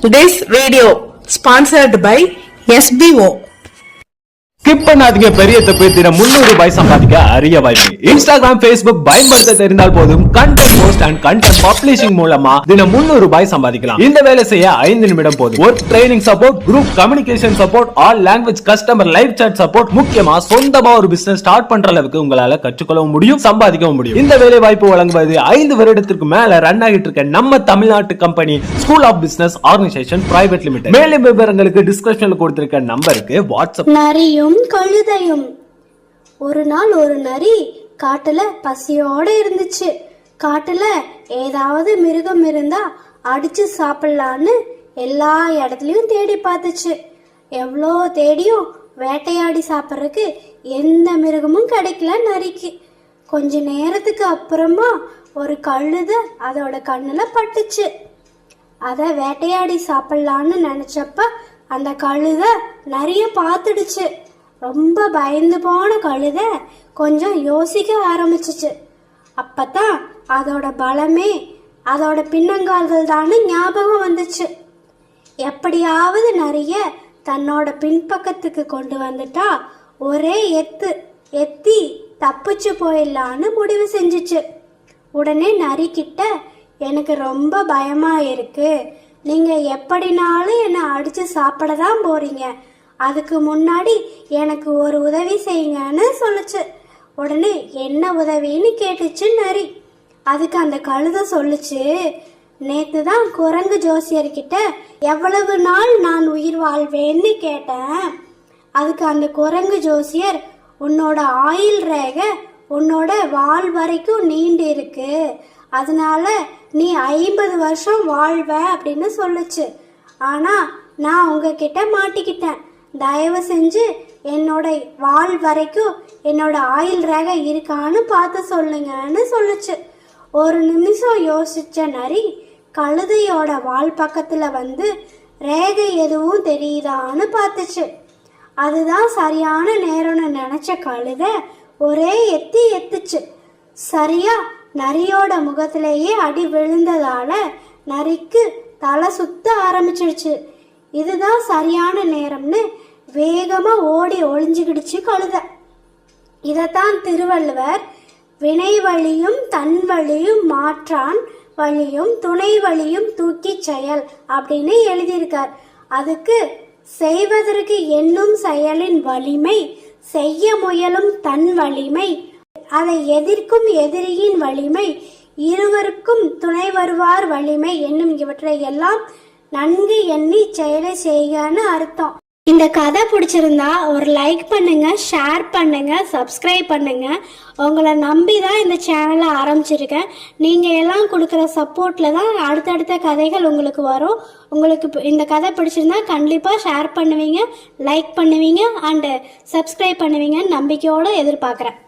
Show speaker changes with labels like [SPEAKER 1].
[SPEAKER 1] This video sponsored by SBO.
[SPEAKER 2] Skip பண்ணாதீங்க. பெரிய தப்பு. தினம் 300 ரூபாய் சம்பாதிக்க அரிய வாய்ப்பு. இன்ஸ்டாகிராம், Facebook பயன்படுத்த தெரிந்தால் போதும் content post and content publishing மூலமா தினம் 300 ரூபாய் சம்பாதிக்கலாம். இந்த வேலை செய்ய 5 நிமிடம் போதும். Work training support, group communication support, all language customer live chat support, முக்கியமா சொந்தமா ஒரு பிசினஸ் ஸ்டார்ட் பண்ற அளவுக்கு உங்களால கற்றுக்கொள்ளவும் முடியும், சம்பாதிக்கவும் முடியும். இந்த வேலை வாய்ப்பு வழங்குவது 5 வருடத்திற்கு மேல ரன் ஆகிட்டு இருக்க நம்ம தமிழ்நாட்டு company school of business organisation private limited. மேலும் விவரங்களுக்கு டிஸ்கிரிப்ஷன்ல கொடுத்திருக்க நம்பருக்கு வாட்ஸ்அப்.
[SPEAKER 3] நரியும் கழுதையும். ஒரு நாள் ஒரு நரி காட்டுல பசியோட இருந்துச்சு. காட்டுல ஏதாவது மிருகம் இருந்தா அடிச்சு சாப்பிடலான்னு எல்லா இடத்துலயும் தேடி பார்த்துச்சு. எவ்வளோ தேடியும் வேட்டையாடி சாப்பிட்றதுக்கு எந்த மிருகமும் கிடைக்கல நரிக்கு. கொஞ்ச நேரத்துக்கு அப்புறமா ஒரு கழுதை அதோட கண்ணுல பட்டுச்சு. அதை வேட்டையாடி சாப்பிடலான்னு நினைச்சப்ப அந்த கழுதை நிறைய பார்த்துடுச்சு. ரொம்ப பயந்து போன கழுதை கொஞ்சம் யோசிக்க ஆரம்பிச்சிச்சு. அப்பதான் அதோட பலமே அதோட பின்னங்கால்கள் தான் ஞாபகம் வந்துச்சு. எப்படியாவது நிறைய தன்னோட பின்பக்கத்துக்கு கொண்டு வந்துட்டா ஒரே எத்தி தப்பிச்சு போயிடலான்னு முடிவு செஞ்சிச்சு. உடனே நரி கிட்ட, எனக்கு ரொம்ப பயமா இருக்கு, நீங்க எப்படினாலும் என்னை அடிச்சு சாப்பிட தான் போறீங்க, அதுக்கு முன்னாடி எனக்கு ஒரு உதவி செய்யுங்கன்னு சொல்லுச்சு. உடனே என்ன உதவின்னு கேட்டுச்சு நரி. அதுக்கு அந்த கழுதை சொல்லுச்சு, நேத்து தான் குரங்கு ஜோசியர்கிட்ட எவ்வளவு நாள் நான் உயிர் வாழ்வேன்னு கேட்டேன். அதுக்கு அந்த குரங்கு ஜோசியர், உன்னோட ஆயுள் ரேகை உன்னோட வால் வரைக்கும் நீண்டு இருக்கு, அதனால நீ 50 வருஷம் வாழ்வ அப்படின்னு சொல்லுச்சு. ஆனா நான் உங்ககிட்ட மாட்டிக்கிட்டேன், தயவு செஞ்சு என்னோட வால் வரைக்கும் என்னோட ஆயுள் ரேகை இருக்கான்னு பார்த்து சொல்லுங்கன்னு சொல்லுச்சு. ஒரு நிமிஷம் யோசிச்ச நரி கழுதையோட வால் பக்கத்துல வந்து ரேகை எதுவும் தெரியுதான்னு பார்த்துச்சு. அதுதான் சரியான நேரம்னு நினைச்ச கழுதை ஒரே எத்துச்சு. சரியா நரியோட முகத்திலேயே அடி விழுந்ததால நரிக்கு தலை சுத்த ஆரம்பிச்சிடுச்சு. இதுதான் சரியான நேரம்னு வேகமா ஓடி ஒளிஞ்சுக்கிடுச்சு கழுதை. இதத்தான் திருவள்ளுவர் வினை வழியும் தன் வழியும் மாற்றான் வழியும் துணை வழியும் தூக்கி செயல் அப்படின்னு எழுதியிருக்கார். அதுக்கு செய்வதற்கு எண்ணும் செயலின் வலிமை, செய்ய முயலும் தன் வலிமை, அதை எதிர்க்கும் எதிரியின் வலிமை, இருவருக்கும் துணை வருவார் வலிமை என்னும் இவற்றை எல்லாம் நன்கு எண்ணி செயலை செய்யன்னு அர்த்தம். இந்த கதை பிடிச்சிருந்தா ஒரு லைக் பண்ணுங்க, ஷேர் பண்ணுங்க, சப்ஸ்கிரைப் பண்ணுங்க. உங்களை நம்பி தான் இந்த சேனலை ஆரம்பிச்சிருக்கேன். நீங்கள் எல்லாம் கொடுக்குற சப்போர்ட்டில் தான் அடுத்தடுத்த கதைகள் உங்களுக்கு வரும். உங்களுக்கு இந்த கதை பிடிச்சிருந்தா கண்டிப்பாக ஷேர் பண்ணுவீங்க, லைக் பண்ணுவீங்க அண்டு சப்ஸ்கிரைப் பண்ணுவீங்கன்னு நம்பிக்கையோடு எதிர்பார்க்குறேன்.